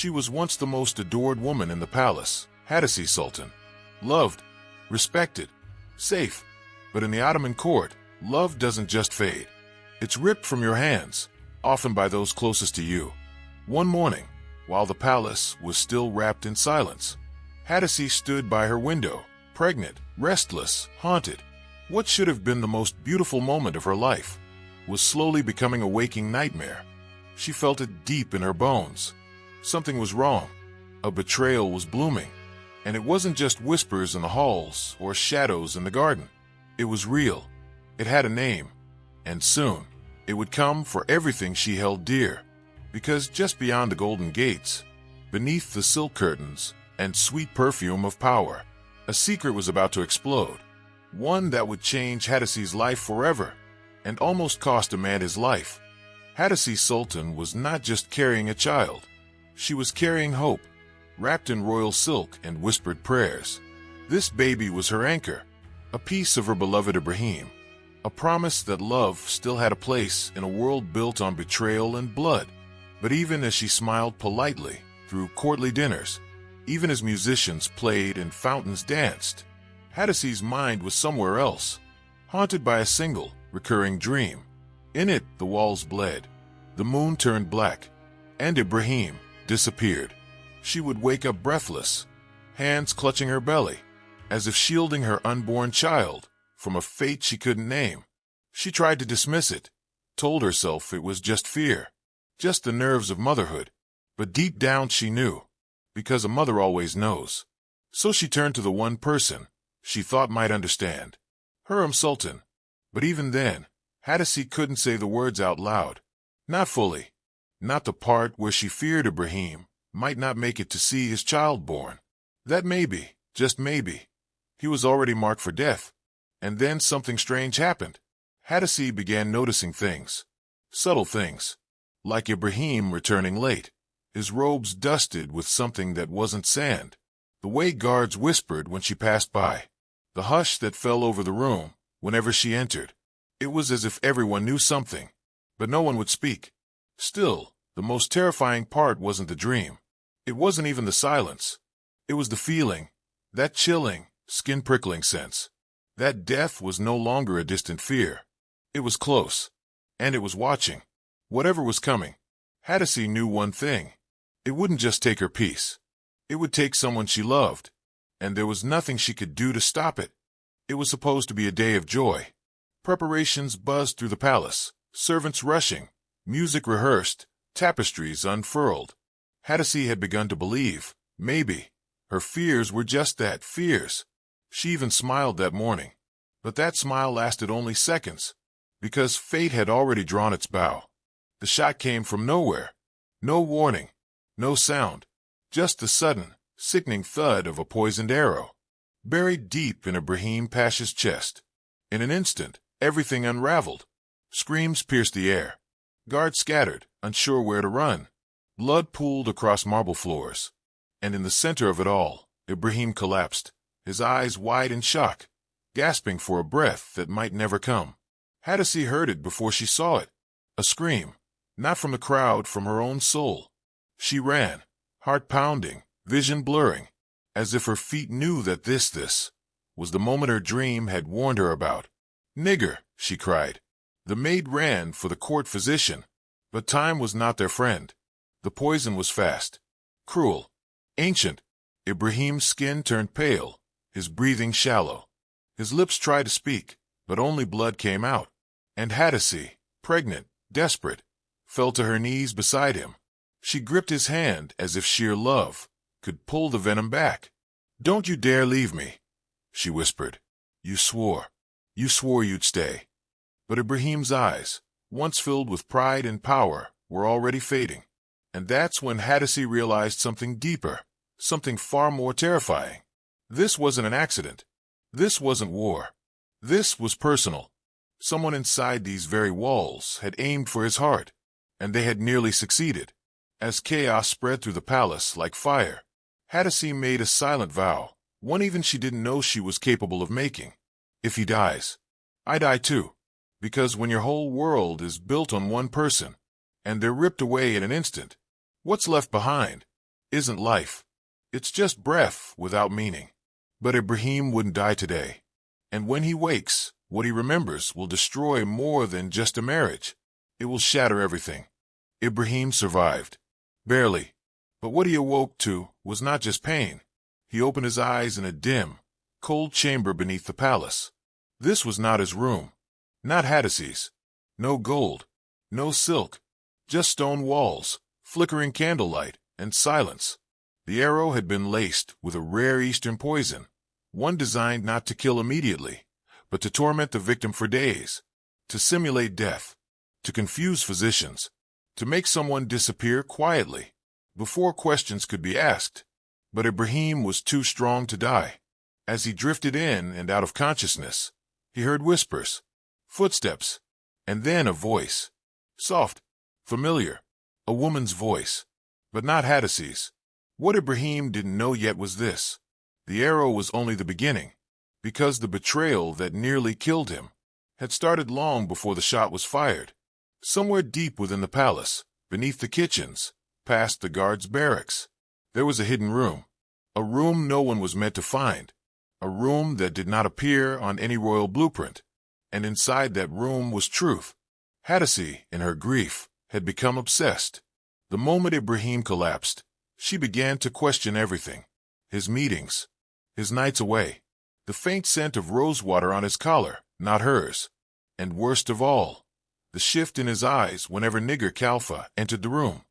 She was once the most adored woman in the palace, Hatice Sultan. Loved, respected, safe. But in the Ottoman court, love doesn't just fade. It's ripped from your hands, often by those closest to you. One morning, while the palace was still wrapped in silence, Hatice stood by her window, pregnant, restless, haunted. What should have been the most beautiful moment of her life was slowly becoming a waking nightmare. She felt it deep in her bones. Something was wrong. A betrayal was blooming. And it wasn't just whispers in the halls or shadows in the garden. It was real. It had a name. And soon, it would come for everything she held dear. Because just beyond the golden gates, beneath the silk curtains and sweet perfume of power, a secret was about to explode. One that would change Hatice's life forever and almost cost a man his life. Hatice Sultan was not just carrying a child. She was carrying hope, wrapped in royal silk and whispered prayers. This baby was her anchor, a piece of her beloved Ibrahim, a promise that love still had a place in a world built on betrayal and blood. But even as she smiled politely through courtly dinners, even as musicians played and fountains danced, Hatice's mind was somewhere else, haunted by a single, recurring dream. In it, the walls bled, the moon turned black, and Ibrahim disappeared. She would wake up breathless, hands clutching her belly, as if shielding her unborn child from a fate she couldn't name. She tried to dismiss it, told herself it was just fear, just the nerves of motherhood. But deep down she knew, because a mother always knows. So she turned to the one person she thought might understand, Ibrahim Sultan. But even then, Hatice couldn't say the words out loud. Not fully. Not the part where she feared Ibrahim might not make it to see his child born. That maybe, just maybe, he was already marked for death. And then something strange happened. Hatice began noticing things. Subtle things. Like Ibrahim returning late, his robes dusted with something that wasn't sand. The way guards whispered when she passed by. The hush that fell over the room whenever she entered. It was as if everyone knew something, but no one would speak. Still, the most terrifying part wasn't the dream. It wasn't even the silence. It was the feeling, that chilling, skin-prickling sense. That death was no longer a distant fear. It was close, and it was watching. Whatever was coming, Hatice knew one thing. It wouldn't just take her peace. It would take someone she loved, and there was nothing she could do to stop it. It was supposed to be a day of joy. Preparations buzzed through the palace, servants rushing, music rehearsed, tapestries unfurled. Hatice had begun to believe, maybe, her fears were just that, fears. She even smiled that morning. But that smile lasted only seconds, because fate had already drawn its bow. The shot came from nowhere. No warning, no sound, just the sudden, sickening thud of a poisoned arrow, buried deep in Ibrahim Pasha's chest. In an instant, everything unraveled. Screams pierced the air. Guards scattered, unsure where to run. Blood pooled across marble floors. And in the center of it all, Ibrahim collapsed, his eyes wide in shock, gasping for a breath that might never come. Hatice heard it before she saw it. A scream, not from the crowd, from her own soul. She ran, heart pounding, vision blurring, as if her feet knew that this was the moment her dream had warned her about. "Nigar," she cried. The maid ran for the court physician, but time was not their friend. The poison was fast, cruel, ancient. Ibrahim's skin turned pale, his breathing shallow. His lips tried to speak, but only blood came out. And Hatice, pregnant, desperate, fell to her knees beside him. She gripped his hand as if sheer love could pull the venom back. "Don't you dare leave me," she whispered. You swore you'd stay." But Ibrahim's eyes, once filled with pride and power, were already fading. And that's when Hatice realized something deeper, something far more terrifying. This wasn't an accident. This wasn't war. This was personal. Someone inside these very walls had aimed for his heart, and they had nearly succeeded. As chaos spread through the palace like fire, Hatice made a silent vow, one even she didn't know she was capable of making. "If he dies, I die too." Because when your whole world is built on one person, and they're ripped away in an instant, what's left behind? isn't life. It's just breath without meaning. But Ibrahim wouldn't die today. And when he wakes, what he remembers will destroy more than just a marriage. It will shatter everything. Ibrahim survived. Barely. But what he awoke to was not just pain. He opened his eyes in a dim, cold chamber beneath the palace. This was not his room. Not Hatice's. No gold. No silk. Just stone walls, flickering candlelight, and silence. The arrow had been laced with a rare Eastern poison, one designed not to kill immediately, but to torment the victim for days, to simulate death, to confuse physicians, to make someone disappear quietly, before questions could be asked. But Ibrahim was too strong to die. As he drifted in and out of consciousness, he heard whispers, footsteps, and then a voice. Soft, familiar, a woman's voice, but not Hatice's. What Ibrahim didn't know yet was this. The arrow was only the beginning, because the betrayal that nearly killed him had started long before the shot was fired. Somewhere deep within the palace, beneath the kitchens, past the guards' barracks, there was a hidden room. A room no one was meant to find. A room that did not appear on any royal blueprint. And inside that room was truth. Hatice, in her grief, had become obsessed. The moment Ibrahim collapsed, she began to question everything. His meetings, his nights away, the faint scent of rosewater on his collar, not hers. And worst of all, the shift in his eyes whenever Nigar Kalfa entered the room.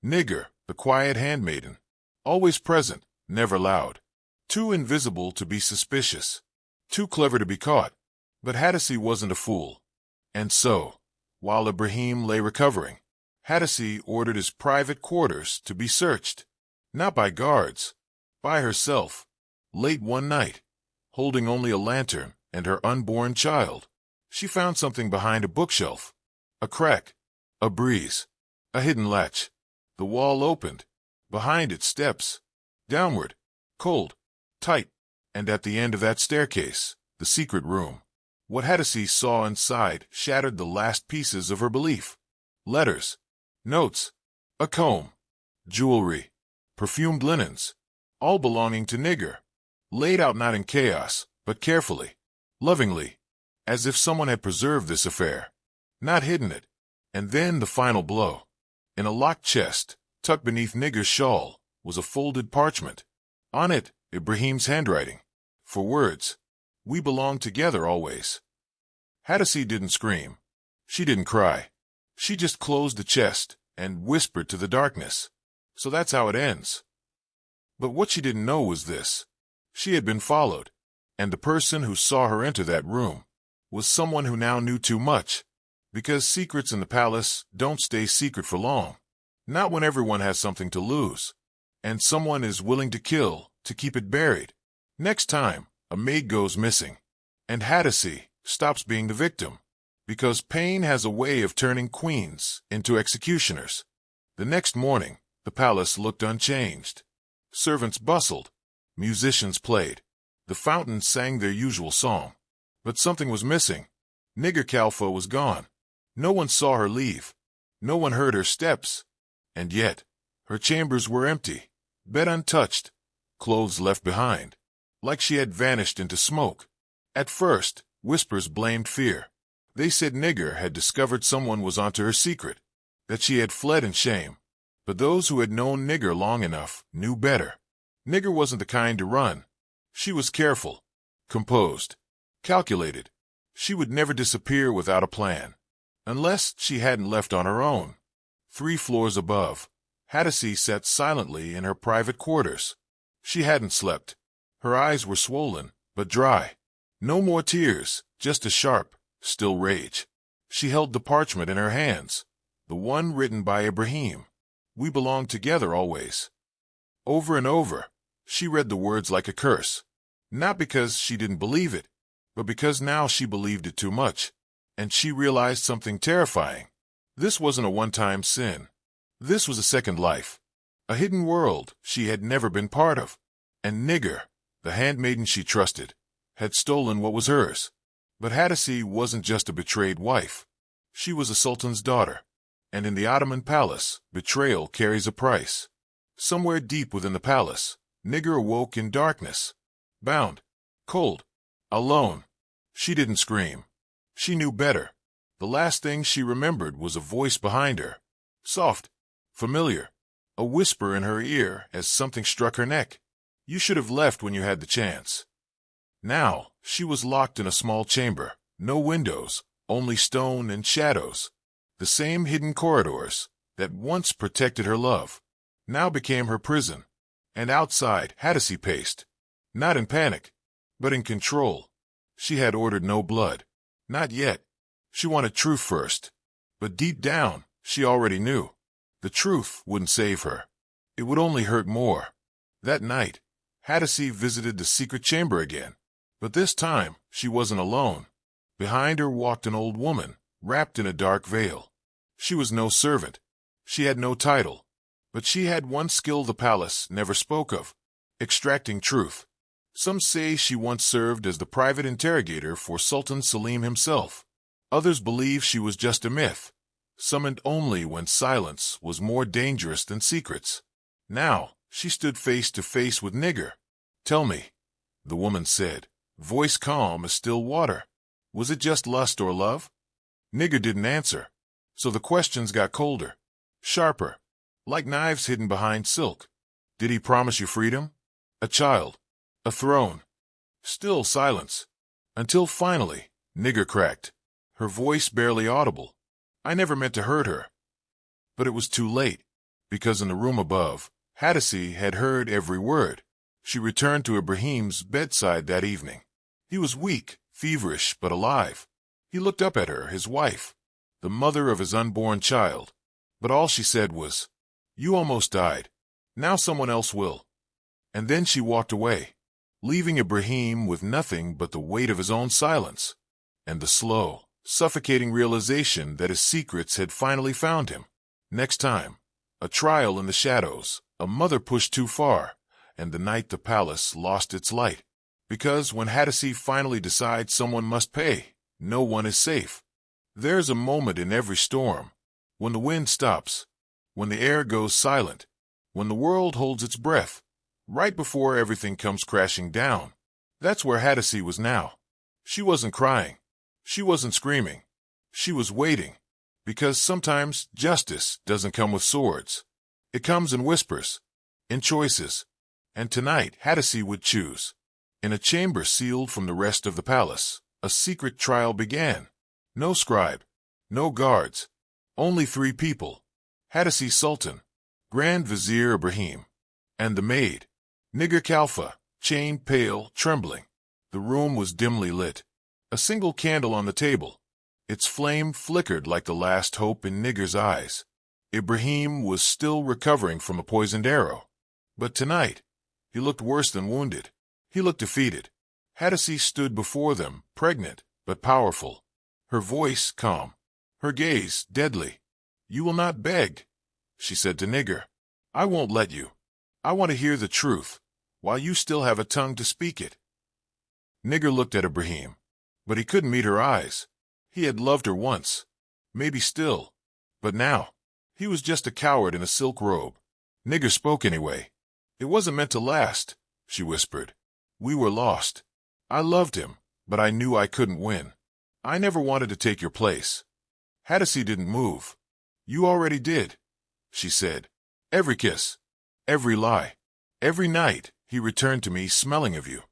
Nigar, the quiet handmaiden, always present, never loud. Too invisible to be suspicious. Too clever to be caught. But Hatice wasn't a fool. And so, while Ibrahim lay recovering, Hatice ordered his private quarters to be searched. Not by guards, by herself. Late one night, holding only a lantern and her unborn child, she found something behind a bookshelf. A crack, a breeze, a hidden latch. The wall opened. Behind it steps. Downward, cold, tight, and at the end of that staircase, the secret room. What Hatice saw inside shattered the last pieces of her belief. Letters, notes, a comb, jewelry, perfumed linens, all belonging to Nigar, laid out not in chaos, but carefully, lovingly, as if someone had preserved this affair, not hidden it. And then the final blow. In a locked chest, tucked beneath Nigar's shawl, was a folded parchment. On it, Ibrahim's handwriting. For words, "We belong together always." Hatice didn't scream. She didn't cry. She just closed the chest and whispered to the darkness. So that's how it ends. But what she didn't know was this. She had been followed, and the person who saw her enter that room was someone who now knew too much, because secrets in the palace don't stay secret for long. Not when everyone has something to lose, and someone is willing to kill to keep it buried. Next time, a maid goes missing, and Hatice stops being the victim, because pain has a way of turning queens into executioners. The next morning, the palace looked unchanged. Servants bustled. Musicians played. The fountains sang their usual song. But something was missing. Nigar Kalfa was gone. No one saw her leave. No one heard her steps. And yet, her chambers were empty, bed untouched, clothes left behind, like she had vanished into smoke. At first, whispers blamed fear. They said Nigar had discovered someone was onto her secret, that she had fled in shame. But those who had known Nigar long enough knew better. Nigar wasn't the kind to run. She was careful, composed, calculated. She would never disappear without a plan, unless she hadn't left on her own. 3 floors above, Hatice sat silently in her private quarters. She hadn't slept. Her eyes were swollen, but dry. No more tears, just a sharp, still rage. She held the parchment in her hands, the one written by Ibrahim. "We belong together always." Over and over, she read the words like a curse. Not because she didn't believe it, but because now she believed it too much. And she realized something terrifying. This wasn't a one-time sin. This was a second life. A hidden world she had never been part of. And Nigar, the handmaiden she trusted, had stolen what was hers. But Hatice wasn't just a betrayed wife. She was a sultan's daughter. And in the Ottoman palace, betrayal carries a price. Somewhere deep within the palace, Nigar awoke in darkness. Bound. Cold. Alone. She didn't scream. She knew better. The last thing she remembered was a voice behind her. Soft. Familiar. A whisper in her ear as something struck her neck. You should have left when you had the chance. Now, she was locked in a small chamber. No windows, only stone and shadows. The same hidden corridors that once protected her love now became her prison. And outside, Hatice paced. Not in panic, but in control. She had ordered no blood. Not yet. She wanted truth first. But deep down, she already knew. The truth wouldn't save her. It would only hurt more. That night, Hatice visited the secret chamber again. But this time, she wasn't alone. Behind her walked an old woman, wrapped in a dark veil. She was no servant. She had no title. But she had one skill the palace never spoke of: extracting truth. Some say she once served as the private interrogator for Sultan Selim himself. Others believe she was just a myth, summoned only when silence was more dangerous than secrets. Now, she stood face to face with Nigar. Tell me, the woman said, voice calm as still water. Was it just lust or love? Nigar didn't answer, so the questions got colder, sharper, like knives hidden behind silk. Did he promise you freedom? A child? A throne? Still silence. Until finally, Nigar cracked, her voice barely audible. I never meant to hurt her. But it was too late, because in the room above, Hatice had heard every word. She returned to Ibrahim's bedside that evening. He was weak, feverish, but alive. He looked up at her, his wife, the mother of his unborn child. But all she said was, "You almost died. Now someone else will." And then she walked away, leaving Ibrahim with nothing but the weight of his own silence, and the slow, suffocating realization that his secrets had finally found him. Next time, a trial in the shadows, a mother pushed too far, and the night the palace lost its light. Because when Hatice finally decides someone must pay, no one is safe. There's a moment in every storm, when the wind stops, when the air goes silent, when the world holds its breath, right before everything comes crashing down. That's where Hatice was now. She wasn't crying. She wasn't screaming. She was waiting. Because sometimes justice doesn't come with swords. It comes in whispers, in choices. And tonight Hatice would choose. In a chamber sealed from the rest of the palace, a secret trial began. No scribe, no guards, only 3 people. Hatice Sultan, Grand Vizier Ibrahim, and the maid, Nigar Kalfa, chained, pale, trembling. The room was dimly lit. A single candle on the table. Its flame flickered like the last hope in Nigar's eyes. Ibrahim was still recovering from a poisoned arrow. But tonight, he looked worse than wounded. He looked defeated. Hatice stood before them, pregnant but powerful. Her voice calm, her gaze deadly. "You will not beg," she said to Nigar. "I won't let you. I want to hear the truth, while you still have a tongue to speak it." Nigar looked at Ibrahim, but he couldn't meet her eyes. He had loved her once, maybe still, but now, he was just a coward in a silk robe. Nigar spoke anyway. "It wasn't meant to last," she whispered. "We were lost. I loved him, but I knew I couldn't win. I never wanted to take your place." Hatice didn't move. "You already did," she said. "Every kiss, every lie, every night he returned to me smelling of you."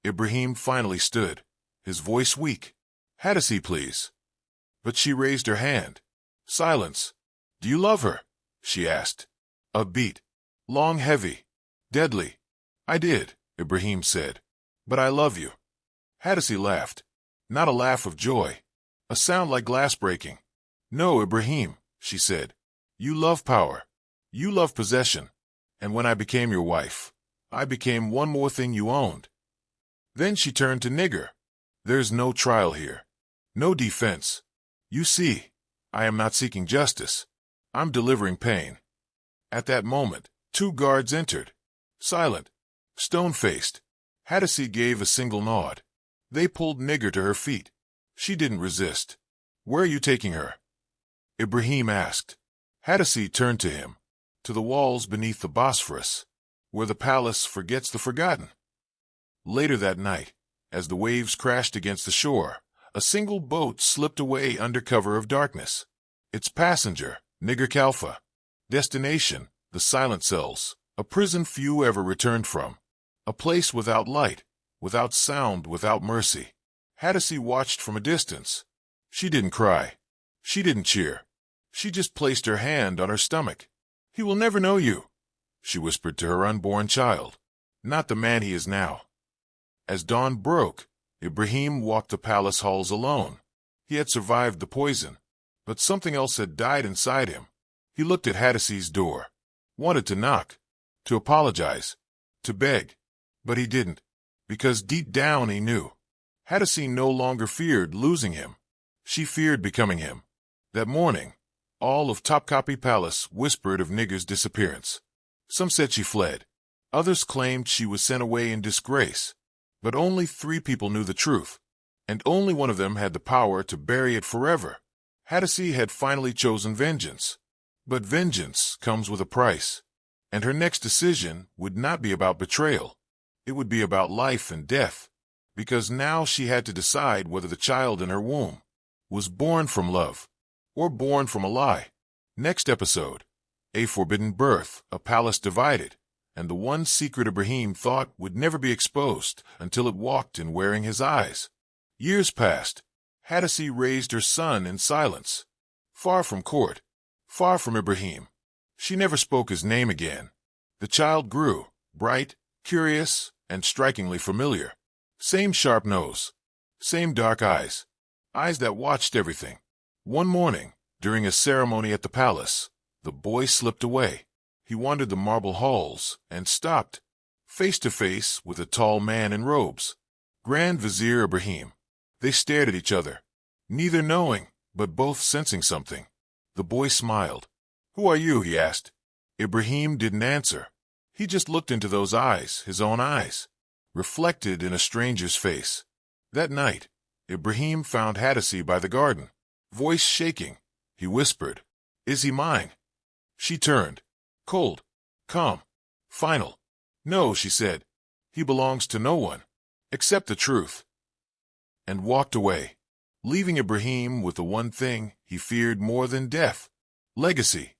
Ibrahim finally stood, his voice weak. "Hatice, please." But she raised her hand. Silence. "Do you love her?" she asked. A beat. Long, heavy, deadly. "I did," Ibrahim said. "But I love you." Hatice laughed. Not a laugh of joy. A sound like glass breaking. "No, Ibrahim," she said. "You love power. You love possession. And when I became your wife, I became one more thing you owned." Then she turned to Nigar. "There's no trial here. No defense. You see, I am not seeking justice. I'm delivering pain." At that moment, 2 guards entered. Silent, stone-faced. Hatice gave a single nod. They pulled Nigar to her feet. She didn't resist. "Where are you taking her?" Ibrahim asked. Hatice turned to him. to the walls beneath the Bosphorus, where the palace forgets the forgotten. Later that night, as the waves crashed against the shore, a single boat slipped away under cover of darkness. Its passenger, Nigar Kalfa. Destination, the silent cells, a prison few ever returned from. A place without light, without sound, without mercy. Hatice watched from a distance. She didn't cry. She didn't cheer. She just placed her hand on her stomach. "He will never know you," she whispered to her unborn child. "Not the man he is now." As dawn broke, Ibrahim walked the palace halls alone. He had survived the poison, but something else had died inside him. He looked at Hatice's door, wanted to knock, to apologize, to beg, but he didn't, because deep down he knew. Hatice no longer feared losing him. She feared becoming him. That morning, all of Topkapi Palace whispered of Nigar's disappearance. Some said she fled. Others claimed she was sent away in disgrace. But only 3 people knew the truth, and only one of them had the power to bury it forever. Hatice had finally chosen vengeance. But vengeance comes with a price, and her next decision would not be about betrayal. It would be about life and death, because now she had to decide whether the child in her womb was born from love or born from a lie. Next episode, a forbidden birth, a palace divided, and the one secret Ibrahim thought would never be exposed until it walked in wearing his eyes. Years passed. Hatice raised her son in silence, far from court, far from Ibrahim. She never spoke his name again. The child grew, bright, curious, and strikingly familiar. Same sharp nose, same dark eyes, eyes that watched everything. One morning, during a ceremony at the palace, the boy slipped away. He wandered the marble halls and stopped, face to face with a tall man in robes. Grand Vizier Ibrahim. They stared at each other, neither knowing, but both sensing something. The boy smiled. "Who are you?" he asked. Ibrahim didn't answer. He just looked into those eyes, his own eyes, reflected in a stranger's face. That night, Ibrahim found Hatice by the garden. Voice shaking, he whispered, "Is he mine?" She turned. Cold, calm, final. "No," she said. "He belongs to no one. Accept the truth." And walked away, leaving Ibrahim with the one thing he feared more than death: legacy.